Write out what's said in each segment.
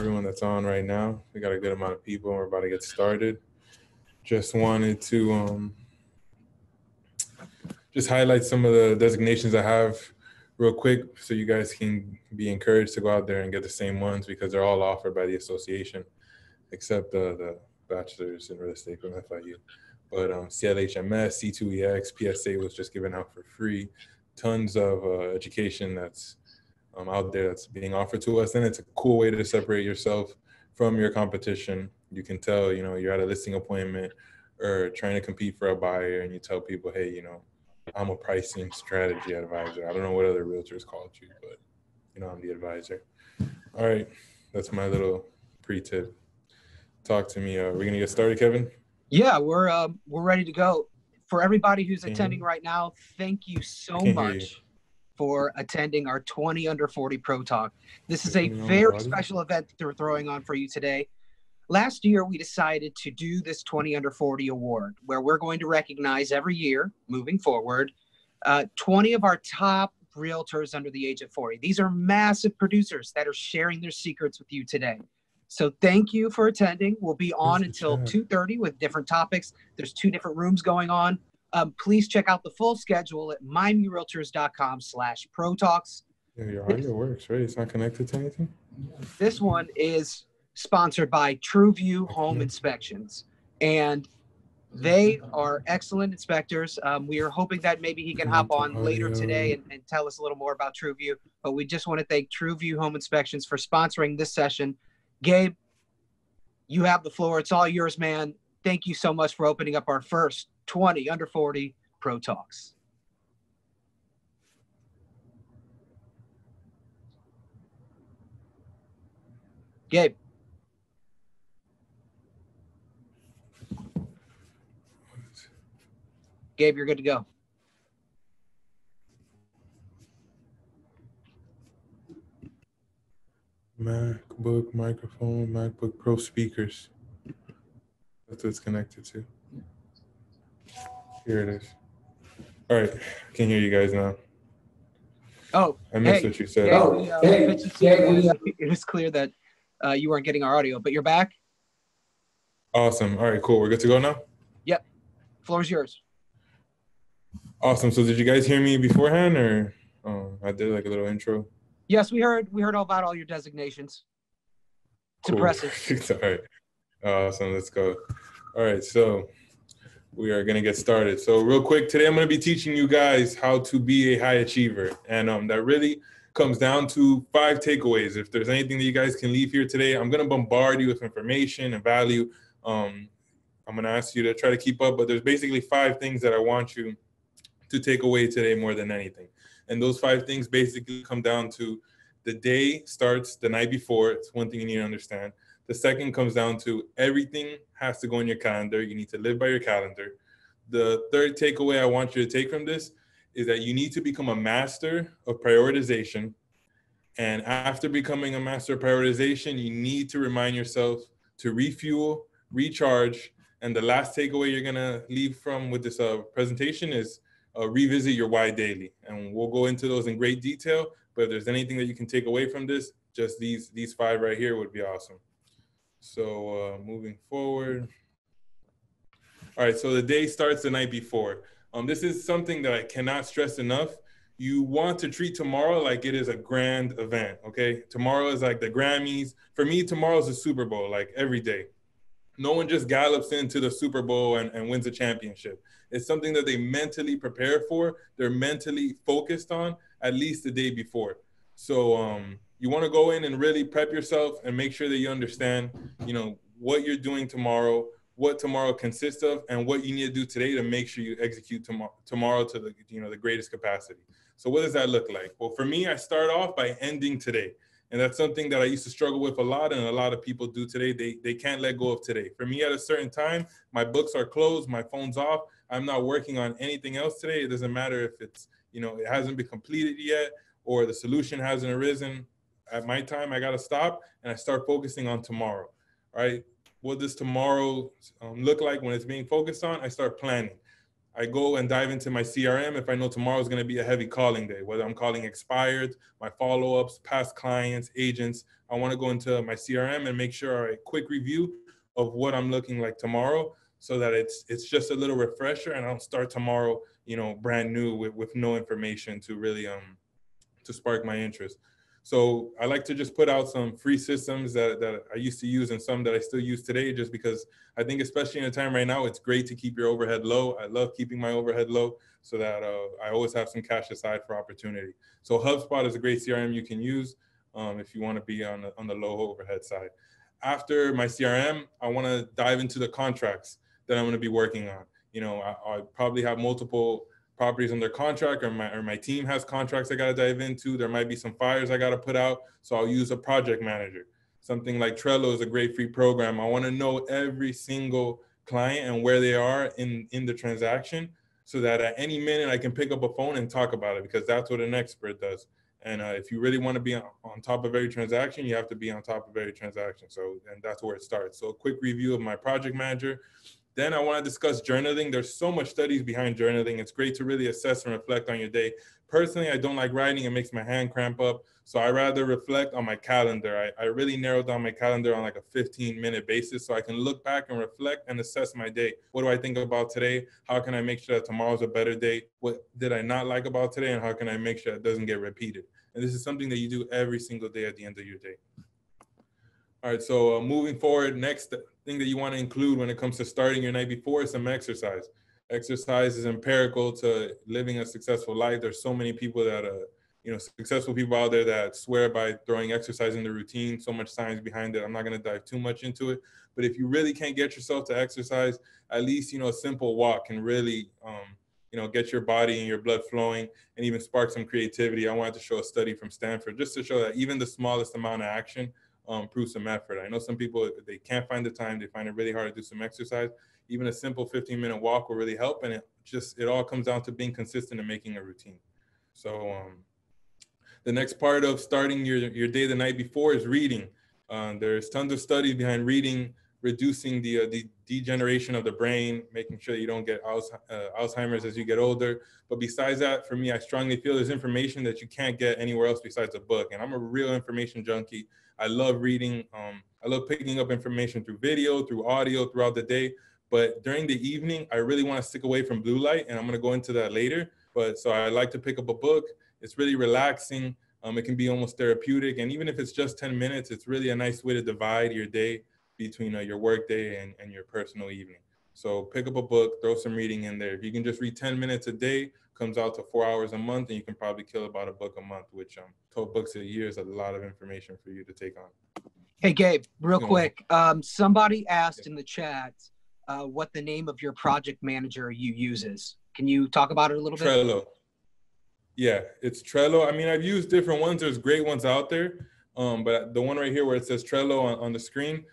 everyone that's on right now. We got a good amount of people and we're about to get started. Just wanted to just highlight some of the designations I have real quick so you guys can be encouraged to go out there and get the same ones because they're all offered by the association except the bachelor's in real estate from FIU. But CLHMS, C2EX, PSA was just given out for free. Tons of education that's out there that's being offered to us. And it's a cool way to separate yourself from your competition. You can tell, you're at a listing appointment or trying to compete for a buyer and you tell people, hey, I'm a pricing strategy advisor. I don't know what other realtors called you, but I'm the advisor. All right, that's my little pre-tip. Talk to me. We're gonna get started, Kevin? Yeah, we're ready to go. For everybody who's attending right now, thank you so much for attending our 20 Under 40 Pro Talk. This is a very special event that we're throwing on for you today. Last year, we decided to do this 20 Under 40 award, where we're going to recognize every year, moving forward, 20 of our top realtors under the age of 40. These are massive producers that are sharing their secrets with you today. So thank you for attending. We'll be on until 2:30 with different topics. There's 2 different rooms going on. Please check out the full schedule at miamirealtors.com/protalks. Yeah, your audio works, right? It's not connected to anything? This one is sponsored by TrueView Home Inspections, and they are excellent inspectors. We are hoping that maybe he can hop on later today and tell us a little more about TrueView, but we just want to thank TrueView Home Inspections for sponsoring this session. Gabe, you have the floor. It's all yours, man. Thank you so much for opening up our first 20 Under 40 Pro Talks. Gabe. Gabe, you're good to go. MacBook microphone, MacBook Pro speakers. That's what it's connected to. Here it is. All right, I can hear you guys now. Oh, I missed what you said. It was clear that you weren't getting our audio, but you're back. Awesome. All right, cool. We're good to go now? Yep. Floor is yours. Awesome. So did you guys hear me beforehand or I did like a little intro? Yes, we heard all about all your designations. It's impressive. All right. Awesome. Let's go. All right. So we are going to get started. So real quick, today I'm going to be teaching you guys how to be a high achiever. And that really comes down to 5 takeaways. If there's anything that you guys can leave here today, I'm going to bombard you with information and value. I'm going to ask you to try to keep up, but there's basically 5 things that I want you to take away today more than anything. And those 5 things basically come down to the day starts the night before. It's one thing you need to understand. The second comes down to everything has to go in your calendar. You need to live by your calendar. The third takeaway I want you to take from this is that you need to become a master of prioritization. And after becoming a master of prioritization, you need to remind yourself to refuel, recharge. And the last takeaway you're going to leave from with this presentation is revisit your why daily. And we'll go into those in great detail. But if there's anything that you can take away from this, just these 5 right here would be awesome. So moving forward. All right, so the day starts the night before. This is something that I cannot stress enough. You want to treat tomorrow like it is a grand event, okay? Tomorrow is like the Grammys. For me, tomorrow is the Super Bowl, like every day. No one just gallops into the Super Bowl and wins a championship. It's something that they mentally prepare for. They're mentally focused on at least the day before. So you want to go in and really prep yourself and make sure that you understand, what you're doing tomorrow, what tomorrow consists of, and what you need to do today to make sure you execute tomorrow to the greatest capacity. So what does that look like? Well, for me, I start off by ending today. And that's something that I used to struggle with a lot, and a lot of people do today. They can't let go of today. For me, at a certain time, my books are closed, my phone's off. I'm not working on anything else today. It doesn't matter if it's, it hasn't been completed yet or the solution hasn't arisen. At my time, I got to stop and I start focusing on tomorrow. All right. What does tomorrow look like when it's being focused on? I start planning. I go and dive into my CRM if I know tomorrow is going to be a heavy calling day, whether I'm calling expired, my follow-ups, past clients, agents. I want to go into my CRM and make sure a quick review of what I'm looking like tomorrow, so that it's just a little refresher, and I'll start tomorrow, brand new with no information to really to spark my interest. So I like to just put out some free systems that I used to use and some that I still use today, just because I think, especially in a time right now, it's great to keep your overhead low. I love keeping my overhead low so that I always have some cash aside for opportunity. So HubSpot is a great CRM you can use if you want to be on the low overhead side. After my CRM, I want to dive into the contracts that I'm going to be working on. I probably have multiple properties under contract, or my team has contracts I got to dive into. There might be some fires I got to put out. So I'll use a project manager. Something like Trello is a great free program. I want to know every single client and where they are in the transaction, so that at any minute I can pick up a phone and talk about it, because that's what an expert does. And if you really want to be on top of every transaction, you have to be on top of every transaction. And that's where it starts. So a quick review of my project manager. Then I want to discuss journaling. There's so much studies behind journaling. It's great to really assess and reflect on your day. Personally, I don't like writing. It makes my hand cramp up. So I rather reflect on my calendar. I really narrowed down my calendar on like a 15-minute basis, so I can look back and reflect and assess my day. What do I think about today? How can I make sure that tomorrow's a better day? What did I not like about today? And how can I make sure it doesn't get repeated? And this is something that you do every single day at the end of your day. All right, so moving forward, next thing that you want to include when it comes to starting your night before is some exercise. Exercise is empirical to living a successful life. There's so many people that, successful people out there that swear by throwing exercise in their routine. So much science behind it. I'm not going to dive too much into it. But if you really can't get yourself to exercise, at least, a simple walk can really, get your body and your blood flowing and even spark some creativity. I wanted to show a study from Stanford just to show that even the smallest amount of action prove some effort. I know some people, they can't find the time. They find it really hard to do some exercise. Even a simple 15-minute walk will really help. And it all comes down to being consistent and making a routine. So the next part of starting your day the night before is reading. There's tons of studies behind reading, reducing the degeneration of the brain, making sure that you don't get Alzheimer's as you get older. But besides that, for me, I strongly feel there's information that you can't get anywhere else besides a book. And I'm a real information junkie. I love reading. I love picking up information through video, through audio, throughout the day. But during the evening, I really want to stick away from blue light, and I'm going to go into that later. But so I like to pick up a book. It's really relaxing. It can be almost therapeutic. And even if it's just 10 minutes, it's really a nice way to divide your day between your work day and your personal evening. So pick up a book, throw some reading in there. If you can just read 10 minutes a day, comes out to 4 hours a month, and you can probably kill about a book a month, which 12 books a year is a lot of information for you to take on. Hey, Gabe, real quick. Somebody asked in the chat what the name of your project manager you use is. Can you talk about it a little bit? Trello. Yeah, it's Trello. I mean, I've used different ones. There's great ones out there. But the one right here where it says Trello on the screen,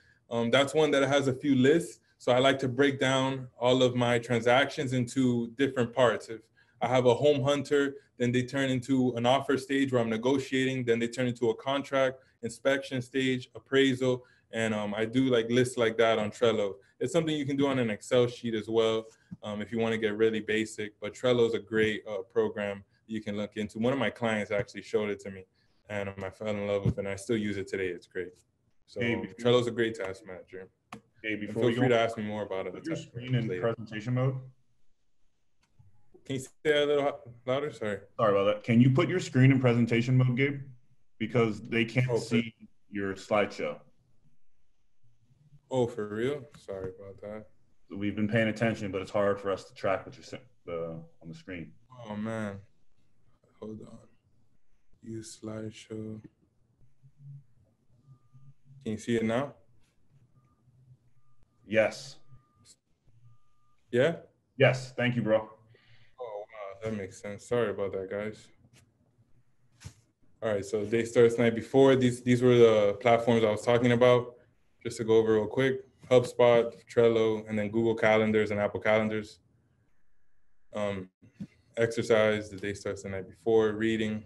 that's one that has a few lists. So I like to break down all of my transactions into different parts. If I have a home hunter, then they turn into an offer stage where I'm negotiating. Then they turn into a contract, inspection stage, appraisal. And I do like lists like that on Trello. It's something you can do on an Excel sheet as well if you want to get really basic. But Trello is a great program you can look into. One of my clients actually showed it to me, and I fell in love with it, and I still use it today. It's great. So Trello's a great task manager. Hey, feel free to ask me more about it. Put your screen in presentation mode. Can you say that a little louder? Sorry about that. Can you put your screen in presentation mode, Gabe? Because they can't see your slideshow. Oh, for real? Sorry about that. So we've been paying attention, but it's hard for us to track what you're on the screen. Oh, man. Hold on. Use slideshow. Can you see it now? Yes. Yeah? Yes. Thank you, bro. Oh, wow. That makes sense. Sorry about that, guys. All right. So day starts night before. These were the platforms I was talking about. Just to go over real quick. HubSpot, Trello, and then Google Calendars and Apple Calendars. Exercise, the day starts the night before. Reading,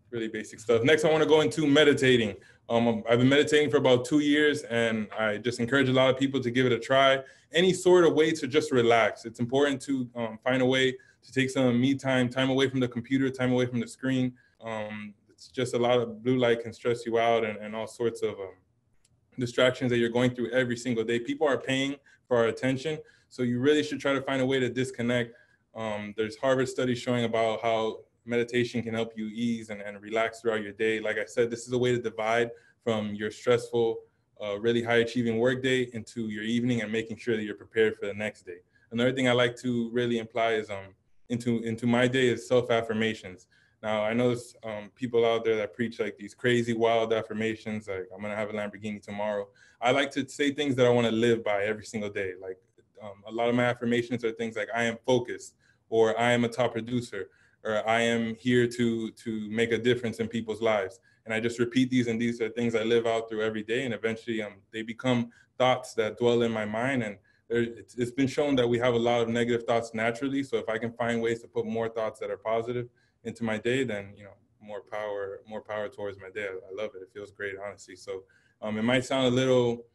really basic stuff. Next, I want to go into meditating. I've been meditating for about 2 years, and I just encourage a lot of people to give it a try. Any sort of way to just relax. It's important to find a way to take some me time, time away from the computer, time away from the screen. It's just a lot of blue light can stress you out, and all sorts of distractions that you're going through every single day. People are paying for our attention, so you really should try to find a way to disconnect. There's Harvard studies showing about how meditation can help you ease and relax throughout your day. Like I said, this is a way to divide from your stressful, really high achieving work day into your evening and making sure that you're prepared for the next day. Another thing I like to really imply is into my day is self-affirmations. Now, I know there's people out there that preach like these crazy, wild affirmations, like I'm going to have a Lamborghini tomorrow. I like to say things that I want to live by every single day. Like a lot of my affirmations are things like I am focused, or I am a top producer, or I am here to make a difference in people's lives. And I just repeat these, and these are things I live out through every day. And eventually they become thoughts that dwell in my mind. And it's been shown that we have a lot of negative thoughts naturally. So if I can find ways to put more thoughts that are positive into my day, then more power towards my day. I love it. It feels great, honestly. So it might sound a little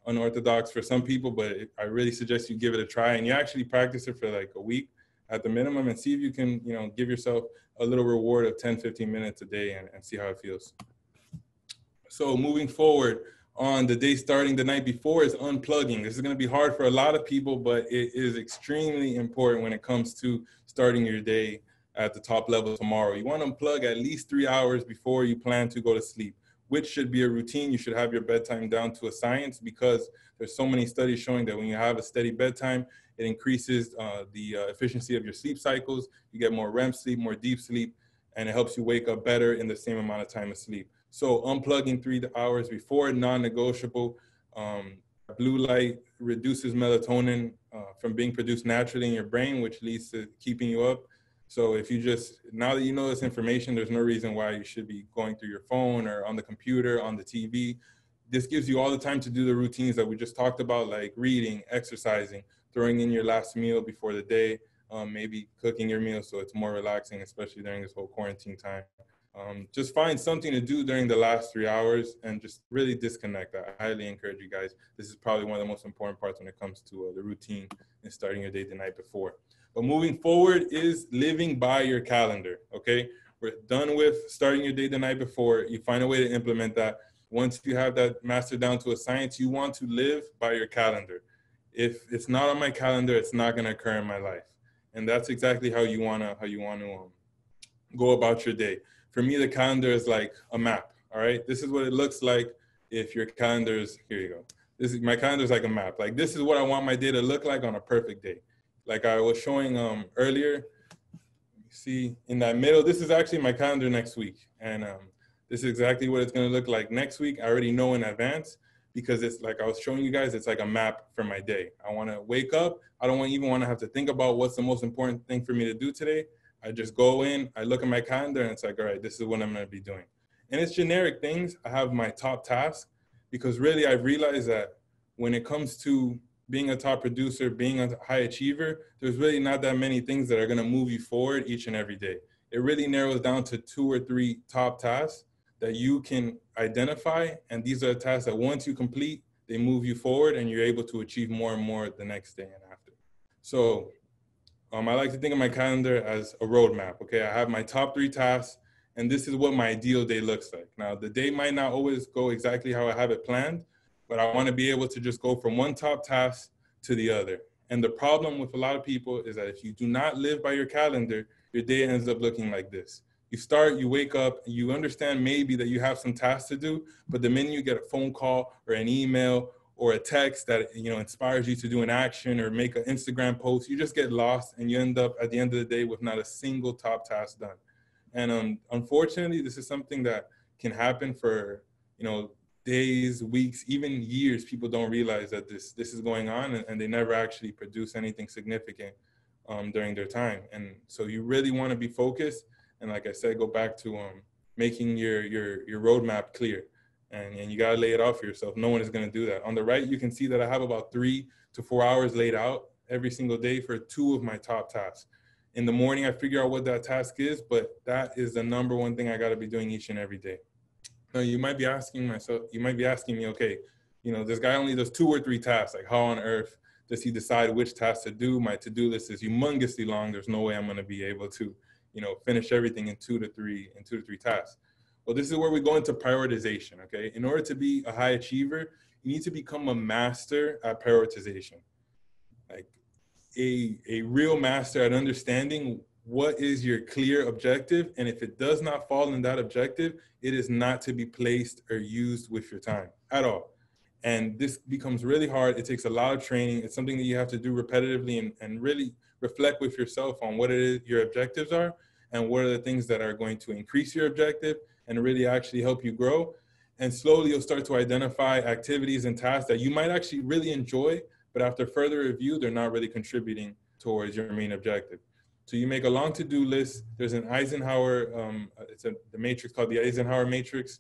unorthodox for some people, but I really suggest you give it a try, and you actually practice it for like a week at the minimum, and see if you can give yourself a little reward of 10-15 minutes a day, and see how it feels. So moving forward, on the day starting the night before is unplugging. This is going to be hard for a lot of people, but it is extremely important when it comes to starting your day at the top level tomorrow. You want to unplug at least 3 hours before you plan to go to sleep, which should be a routine. You should have your bedtime down to a science, because there's so many studies showing that when you have a steady bedtime, it increases the efficiency of your sleep cycles. You get more REM sleep, more deep sleep, and it helps you wake up better in the same amount of time of sleep. So unplugging 3 hours before, non-negotiable. Blue light reduces melatonin from being produced naturally in your brain, which leads to keeping you up. So if you now that you know this information, there's no reason why you should be going through your phone or on the computer, on the TV. This gives you all the time to do the routines that we just talked about, like reading, exercising, throwing in your last meal before the day, maybe cooking your meal so it's more relaxing, especially during this whole quarantine time. Just find something to do during the last 3 hours and just really disconnect. I highly encourage you guys. This is probably one of the most important parts when it comes to the routine and starting your day the night before. But moving forward is living by your calendar, okay? We're done with starting your day the night before. You find a way to implement that. Once you have that mastered down to a science, you want to live by your calendar. If it's not on my calendar, it's not going to occur in my life. And that's exactly how you want to go about your day. For me, the calendar is like a map, all right? This is what it looks like if your calendar is, here you go. My calendar is like a map. Like, this is what I want my day to look like on a perfect day. Like I was showing earlier, you see in that middle, this is actually my calendar next week. And this is exactly what it's going to look like next week. I already know in advance, because it's like I was showing you guys, it's like a map for my day. I want to wake up. I don't even want to have to think about what's the most important thing for me to do today. I just go in, I look at my calendar, and it's like, all right, this is what I'm going to be doing. And it's generic things. I have my top tasks, because really I've realized that when it comes to being a top producer, being a high achiever, there's really not that many things that are going to move you forward each and every day. It really narrows down to 2 or 3 top tasks that you can identify. And these are the tasks that once you complete, they move you forward and you're able to achieve more and more the next day and after. So I like to think of my calendar as a roadmap. Okay, I have my top 3 tasks, and this is what my ideal day looks like. Now, the day might not always go exactly how I have it planned, but I want to be able to just go from one top task to the other. And the problem with a lot of people is that if you do not live by your calendar, your day ends up looking like this. You wake up, you understand maybe that you have some tasks to do, but the minute you get a phone call or an email or a text that inspires you to do an action or make an Instagram post, you just get lost, and you end up at the end of the day with not a single top task done. And unfortunately, this is something that can happen for days, weeks, even years. People don't realize that this is going on, and they never actually produce anything significant during their time. And so you really want to be focused, and like I said, go back to making your roadmap clear. And you got to lay it out for yourself. No one is going to do that. On the right, you can see that I have about 3 to 4 hours laid out every single day for 2 of my top tasks. In the morning, I figure out what that task is, but that is the number one thing I got to be doing each and every day. Now, you might be asking me, okay, this guy only does 2 or 3 tasks. Like, how on earth does he decide which tasks to do? My to-do list is humongously long. There's no way I'm going to be able to, finish everything in 2 to 3 tasks. Well, this is where we go into prioritization, okay? In order to be a high achiever, you need to become a master at prioritization. Like a real master at understanding what is your clear objective, and if it does not fall in that objective, it is not to be placed or used with your time at all. And this becomes really hard. It takes a lot of training. It's something that you have to do repetitively and really reflect with yourself on what it is your objectives are and what are the things that are going to increase your objective and really actually help you grow. And slowly you'll start to identify activities and tasks that you might actually really enjoy, but after further review, they're not really contributing towards your main objective. So you make a long to-do list. There's an Eisenhower, the matrix called the Eisenhower matrix.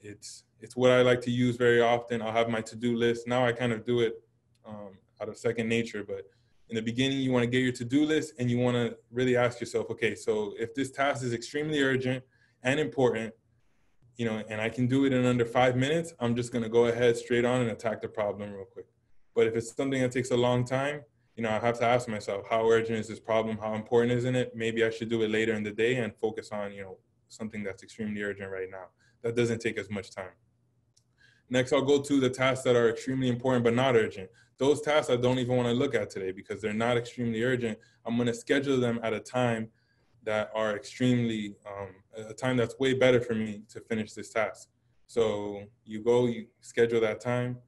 It's what I like to use very often. I'll have my to-do list. Now I kind of do it out of second nature, but in the beginning, you want to get your to-do list and you want to really ask yourself, okay, so if this task is extremely urgent and important, and I can do it in under 5 minutes, I'm just going to go ahead straight on and attack the problem real quick. But if it's something that takes a long time, I have to ask myself, how urgent is this problem? How important isn't it? Maybe I should do it later in the day and focus on, something that's extremely urgent right now. That doesn't take as much time. Next, I'll go to the tasks that are extremely important but not urgent. Those tasks I don't even want to look at today because they're not extremely urgent. I'm going to schedule them at a time that are extremely, a time that's way better for me to finish this task. So you schedule that time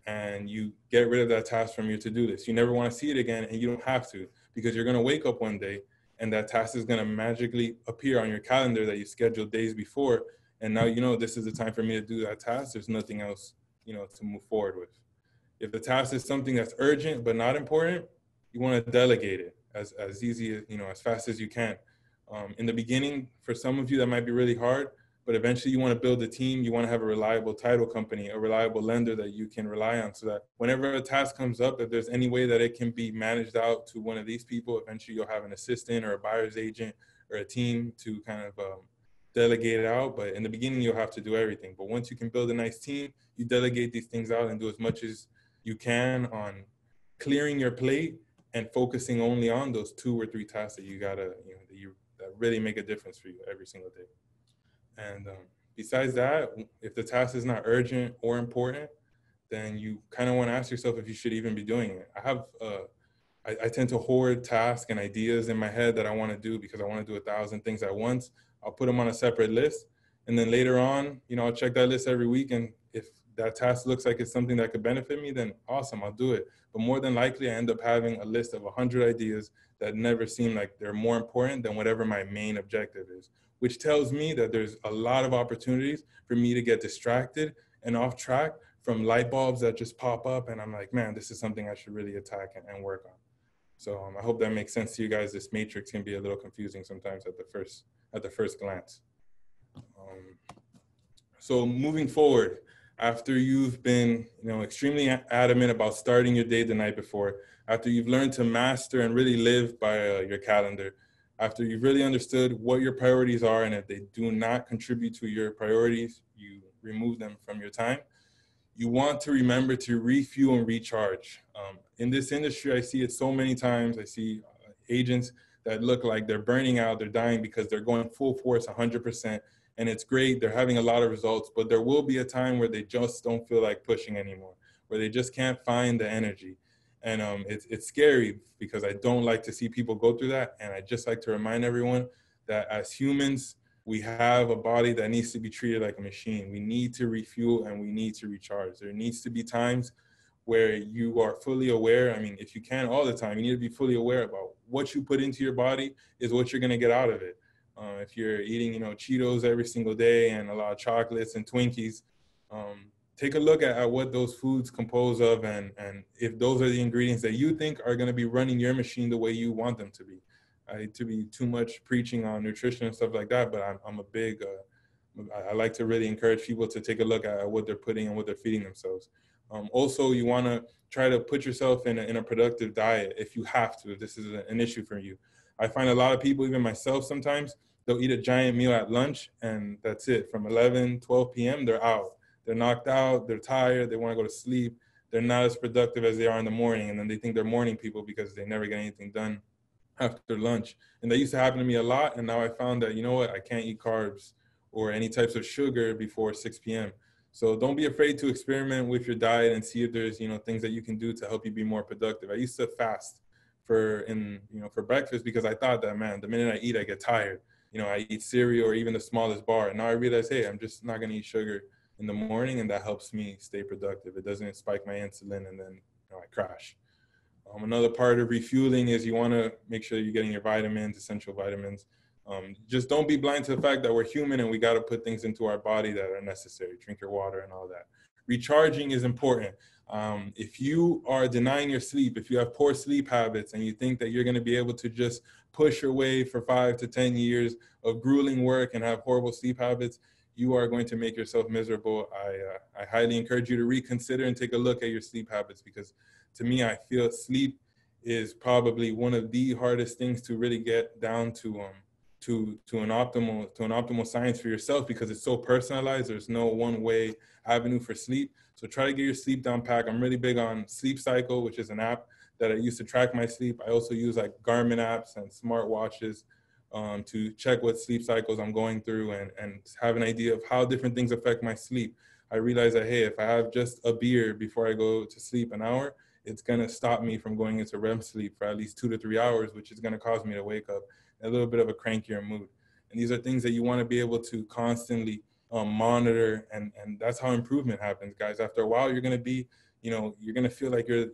and you get rid of that task from your to-do list. You never want to see it again, and you don't have to, because you're going to wake up one day and that task is going to magically appear on your calendar that you scheduled days before. And now, this is the time for me to do that task. There's nothing else, to move forward with. If the task is something that's urgent but not important, you want to delegate it as easy as, as fast as you can. In the beginning, for some of you, that might be really hard, but eventually you want to build a team. You want to have a reliable title company, a reliable lender that you can rely on, so that whenever a task comes up, if there's any way that it can be managed out to one of these people, eventually you'll have an assistant or a buyer's agent or a team to kind of delegate it out. But in the beginning, you'll have to do everything. But once you can build a nice team, you delegate these things out and do as much as you can on clearing your plate and focusing only on those 2 or 3 tasks that you gotta, that really make a difference for you every single day. And besides that, if the task is not urgent or important, then you kind of want to ask yourself if you should even be doing it. I tend to hoard tasks and ideas in my head that I want to do because I want to do 1,000 things at once. I'll put them on a separate list. And then later on, I'll check that list every week. And if that task looks like it's something that could benefit me, then awesome, I'll do it. But more than likely, I end up having a list of 100 ideas that never seem like they're more important than whatever my main objective is, which tells me that there's a lot of opportunities for me to get distracted and off track from light bulbs that just pop up. And I'm like, man, this is something I should really attack and work on. So I hope that makes sense to you guys. This matrix can be a little confusing sometimes at the first glance. So moving forward, after you've been, extremely adamant about starting your day the night before, after you've learned to master and really live by your calendar, after you've really understood what your priorities are, and if they do not contribute to your priorities, you remove them from your time. You want to remember to refuel and recharge. In this industry, I see it so many times. I see agents that look like they're burning out, they're dying because they're going full force 100%. And it's great, they're having a lot of results, but there will be a time where they just don't feel like pushing anymore, where they just can't find the energy. And it's scary because I don't like to see people go through that. And I just like to remind everyone that as humans, we have a body that needs to be treated like a machine. We need to refuel and we need to recharge. There needs to be times where you are fully aware. I mean, if you can all the time, you need to be fully aware about what you put into your body is what you're gonna get out of it. If you're eating, Cheetos every single day and a lot of chocolates and Twinkies, take a look at what those foods compose of, and if those are the ingredients that you think are going to be running your machine the way you want them to be. I hate to be too much preaching on nutrition and stuff like that, but I'm a big, I like to really encourage people to take a look at what they're putting and what they're feeding themselves. Also, you want to try to put yourself in a productive diet if you have to, if this is an issue for you. I find a lot of people, even myself sometimes, they'll eat a giant meal at lunch and that's it. From 11, 12 p.m., they're out. They're knocked out, they're tired, they want to go to sleep. They're not as productive as they are in the morning. And then they think they're morning people because they never get anything done after lunch. And that used to happen to me a lot. And now I found that, you know what, I can't eat carbs or any types of sugar before 6 p.m. So don't be afraid to experiment with your diet and see if there's, things that you can do to help you be more productive. I used to fast for breakfast because I thought that, man, the minute I eat, I get tired. I eat cereal or even the smallest bar. And now I realize, hey, I'm just not going to eat sugar in the morning, and that helps me stay productive. It doesn't spike my insulin and then I crash. Another part of refueling is you want to make sure you're getting your vitamins, essential vitamins. Just don't be blind to the fact that we're human and we got to put things into our body that are necessary. Drink your water and all that. Recharging is important. If you are denying your sleep, if you have poor sleep habits and you think that you're going to be able to just push your way for 5 to 10 years of grueling work and have horrible sleep habits, you are going to make yourself miserable. I highly encourage you to reconsider and take a look at your sleep habits, because to me, I feel sleep is probably one of the hardest things to really get down to an optimal science for yourself, because it's so personalized. There's no one way avenue for sleep. So try to get your sleep down pat. I'm really big on Sleep Cycle, which is an app that I use to track my sleep. I also use like Garmin apps and smartwatches to check what sleep cycles I'm going through and have an idea of how different things affect my sleep. I realize that, hey, if I have just a beer before I go to sleep an hour, it's going to stop me from going into REM sleep for at least 2 to 3 hours, which is going to cause me to wake up in a little bit of a crankier mood. And these are things that you want to be able to constantly monitor, and that's how improvement happens, guys. After a while, you're going to be, you're going to feel like you're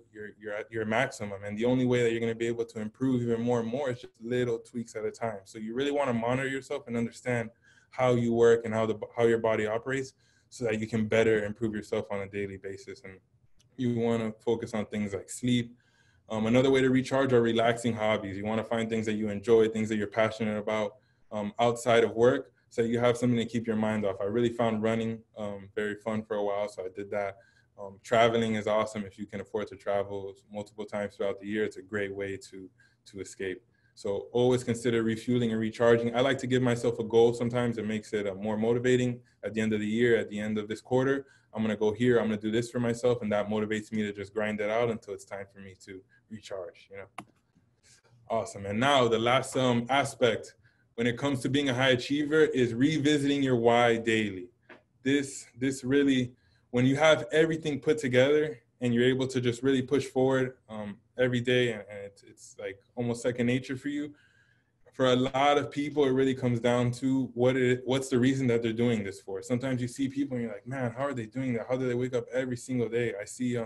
at your maximum. And the only way that you're going to be able to improve even more and more is just little tweaks at a time. So you really want to monitor yourself and understand how you work and how your body operates, so that you can better improve yourself on a daily basis. And you want to focus on things like sleep. Another way to recharge are relaxing hobbies. You want to find things that you enjoy, things that you're passionate about outside of work, so you have something to keep your mind off. I really found running very fun for a while, so I did that. Traveling is awesome. If you can afford to travel multiple times throughout the year, it's a great way to escape. So always consider refueling and recharging. I like to give myself a goal. Sometimes it makes it more motivating at the end of the year, at the end of this quarter. I'm going to go here, I'm going to do this for myself. And that motivates me to just grind it out until it's time for me to recharge, Awesome. And now the last aspect when it comes to being a high achiever is revisiting your why daily. This really, when you have everything put together and you're able to just really push forward every day, and it's like almost second nature for you. For a lot of people, it really comes down to what's the reason that they're doing this for. Sometimes you see people and you're like, man, how are they doing that? How do they wake up every single day? I see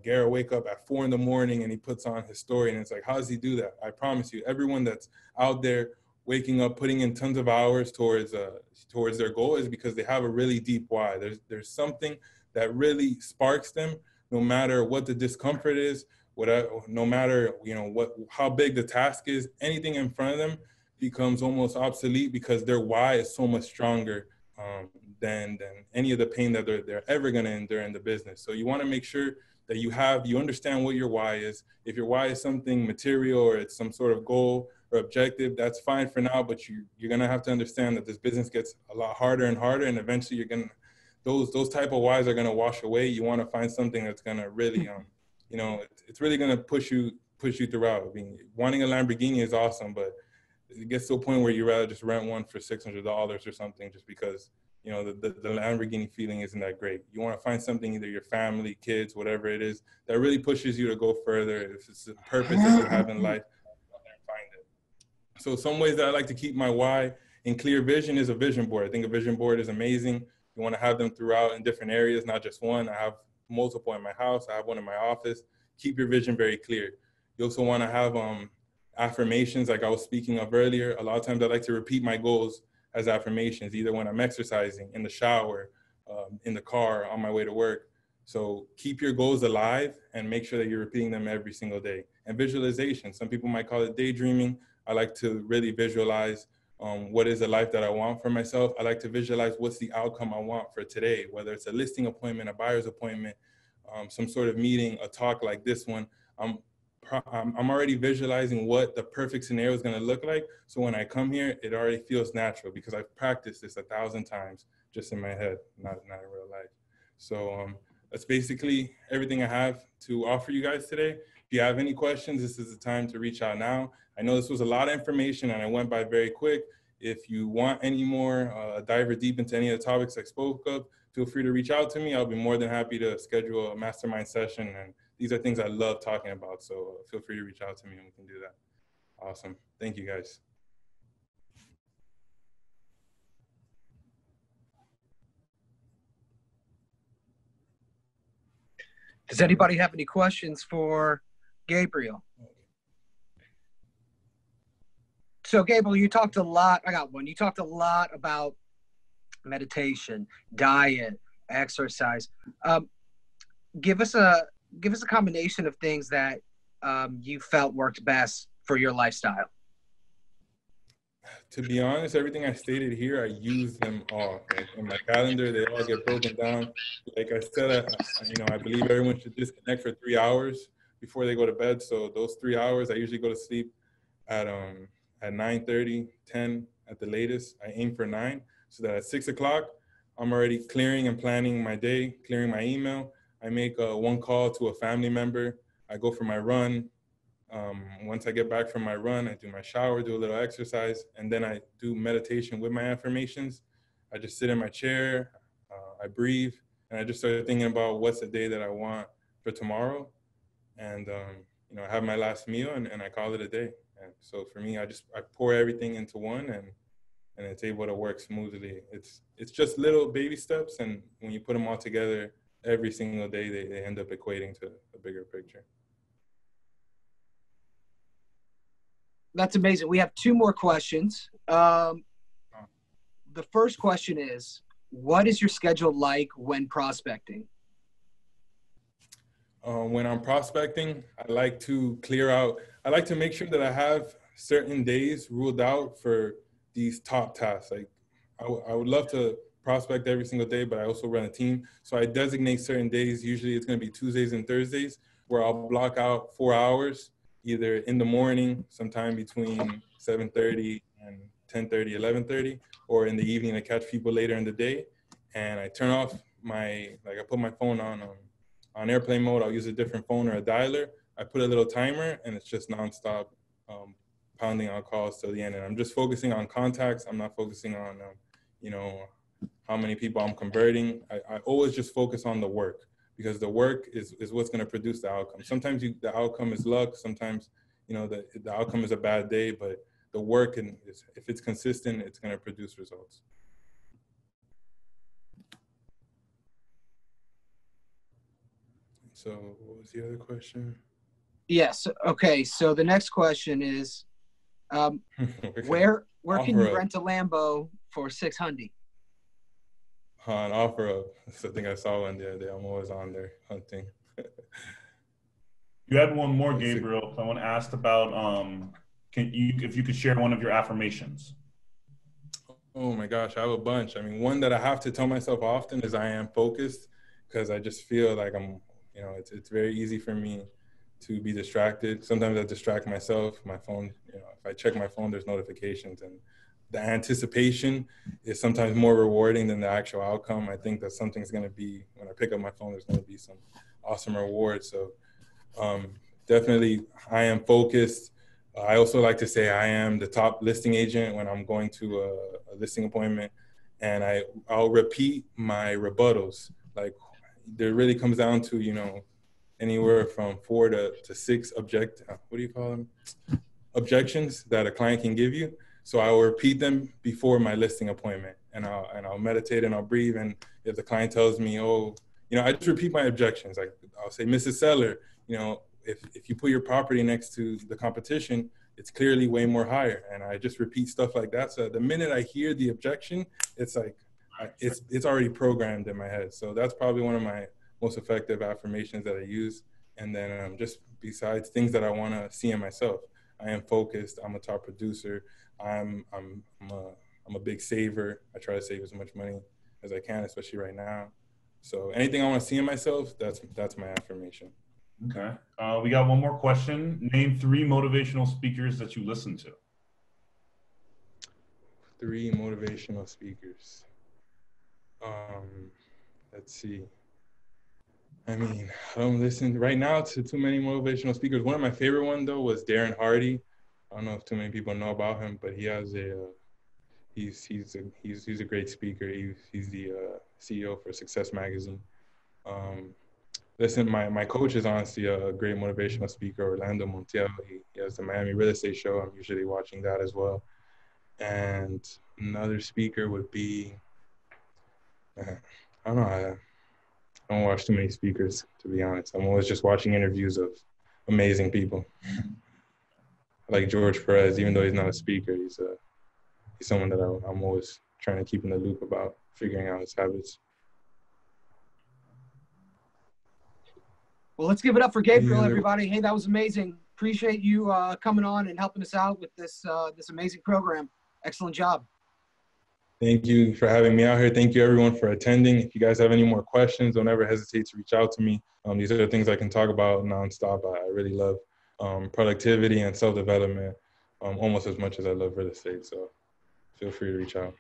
Gabriel wake up at 4 a.m. and he puts on his story, and it's like, how does he do that? I promise you, everyone that's out there waking up, putting in tons of hours towards their goal is because they have a really deep why. There's something that really sparks them, no matter what the discomfort is, no matter how big the task is. Anything in front of them becomes almost obsolete because their why is so much stronger than any of the pain that they're ever going to endure in the business. So you want to make sure that you understand what your why is. If your why is something material or it's some sort of goal or objective, that's fine for now, but you're going to have to understand that this business gets a lot harder and harder, and eventually those type of whys are going to wash away. You want to find something that's going to really it's really going to push you throughout. I mean, wanting a Lamborghini is awesome, but it gets to a point where you rather just rent one for $600 or something, just because the Lamborghini feeling isn't that great. You want to find something, either your family, kids, whatever it is, that really pushes you to go further. If it's a purpose that you have in life, go there and find it. So some ways that I like to keep my why in clear vision is a vision board. I think a vision board is amazing. You want to have them throughout in different areas, not just one. I have multiple in my house. I have one in my office. Keep your vision very clear. You also want to have affirmations, like I was speaking of earlier. A lot of times I like to repeat my goals as affirmations, either when I'm exercising, in the shower, in the car, on my way to work. So keep your goals alive and make sure that you're repeating them every single day. And visualization, some people might call it daydreaming. I like to really visualize what is the life that I want for myself. I like to visualize what's the outcome I want for today, whether it's a listing appointment, a buyer's appointment, some sort of meeting, a talk like this one. I'm I'm already visualizing what the perfect scenario is going to look like. So when I come here, it already feels natural because I've practiced this 1,000 times just in my head, not in real life. So that's basically everything I have to offer you guys today. If you have any questions, this is the time to reach out now. I know this was a lot of information and I went by very quick. If you want any more dive deep into any of the topics I spoke of, feel free to reach out to me. I'll be more than happy to schedule a mastermind session. And these are things I love talking about. So feel free to reach out to me and we can do that. Awesome. Thank you, guys. Does anybody have any questions for Gabriel? So Gabriel, you talked a lot. I got one. You talked a lot about meditation, diet, exercise. Give us a combination of things that you felt worked best for your lifestyle. To be honest, everything I stated here, I use them all. Like in my calendar, they all get broken down. Like I said, I believe everyone should disconnect for 3 hours before they go to bed. So those 3 hours, I usually go to sleep at 9:30, 10 at the latest. I aim for 9 so that at 6 o'clock, I'm already clearing and planning my day, clearing my email. I make one call to a family member. I go for my run. Once I get back from my run, I do my shower, do a little exercise, and then I do meditation with my affirmations. I just sit in my chair, I breathe, and I just start thinking about what's the day that I want for tomorrow. And, I have my last meal and I call it a day. And so for me, I pour everything into one and it's able to work smoothly. It's just little baby steps. And when you put them all together every single day, they end up equating to a bigger picture. That's amazing. We have 2 more questions. The first question is, what is your schedule like when prospecting? When I'm prospecting, I like to make sure that I have certain days ruled out for these top tasks. Like I would love to prospect every single day, but I also run a team. So I designate certain days. Usually it's going to be Tuesdays and Thursdays where I'll block out 4 hours, either in the morning, sometime between 7:30 and 10:30, 11:30, or in the evening to catch people later in the day. And I turn off I put my phone on airplane mode. I'll use a different phone or a dialer. I put a little timer and it's just nonstop pounding on calls till the end. And I'm just focusing on contacts. I'm not focusing on, how many people I'm converting. I always just focus on the work because the work is what's going to produce the outcome. Sometimes the outcome is luck. Sometimes, the outcome is a bad day, but the work, if it's consistent, it's going to produce results. So what was the other question? Yes. Okay. So the next question is, where can you rent a Lambo for $600? On OfferUp. I think I saw one the other day. I'm always on there hunting. You had one more, Gabriel. Someone asked about if you could share one of your affirmations. Oh my gosh, I have a bunch. I mean, one that I have to tell myself often is I am focused, because I just feel like it's very easy for me to be distracted. Sometimes I distract myself. My phone, if I check my phone, there's notifications, and the anticipation is sometimes more rewarding than the actual outcome. I think that something's going to be, when I pick up my phone, there's going to be some awesome reward. So definitely I am focused. I also like to say I am the top listing agent when I'm going to a listing appointment, and I'll repeat my rebuttals. Like, there really comes down to, anywhere from 4 to 6 objections that a client can give you. So I will repeat them before my listing appointment, and I'll meditate and I'll breathe. And if the client tells me, I just repeat my objections. Like, I'll say, Mrs. Seller, if you put your property next to the competition, it's clearly way more higher. And I just repeat stuff like that. So the minute I hear the objection, it's like, it's already programmed in my head. So that's probably one of my most effective affirmations that I use. And then just besides things that I want to see in myself, I am focused. I'm a top producer. I'm a big saver. I try to save as much money as I can, especially right now. So anything I want to see in myself, that's my affirmation. Okay. We got one more question. Name 3 motivational speakers that you listen to. 3 motivational speakers. Let's see. I mean, I don't listen right now to too many motivational speakers. One of my favorite ones though was Darren Hardy. I don't know if too many people know about him, but he has he's a great speaker. He's the CEO for Success Magazine. Listen, my coach is honestly a great motivational speaker, Orlando Montiel. He has the Miami Real Estate Show. I'm usually watching that as well. And another speaker would be, I don't know. I don't watch too many speakers, to be honest. I'm always just watching interviews of amazing people. Like George Perez, even though he's not a speaker, he's someone that I'm always trying to keep in the loop about figuring out his habits. Well, let's give it up for Gabriel, everybody. Hey, that was amazing. Appreciate you coming on and helping us out with this amazing program. Excellent job. Thank you for having me out here. Thank you, everyone, for attending. If you guys have any more questions, don't ever hesitate to reach out to me. These are the things I can talk about nonstop. I really love productivity and self-development almost as much as I love real estate. So feel free to reach out.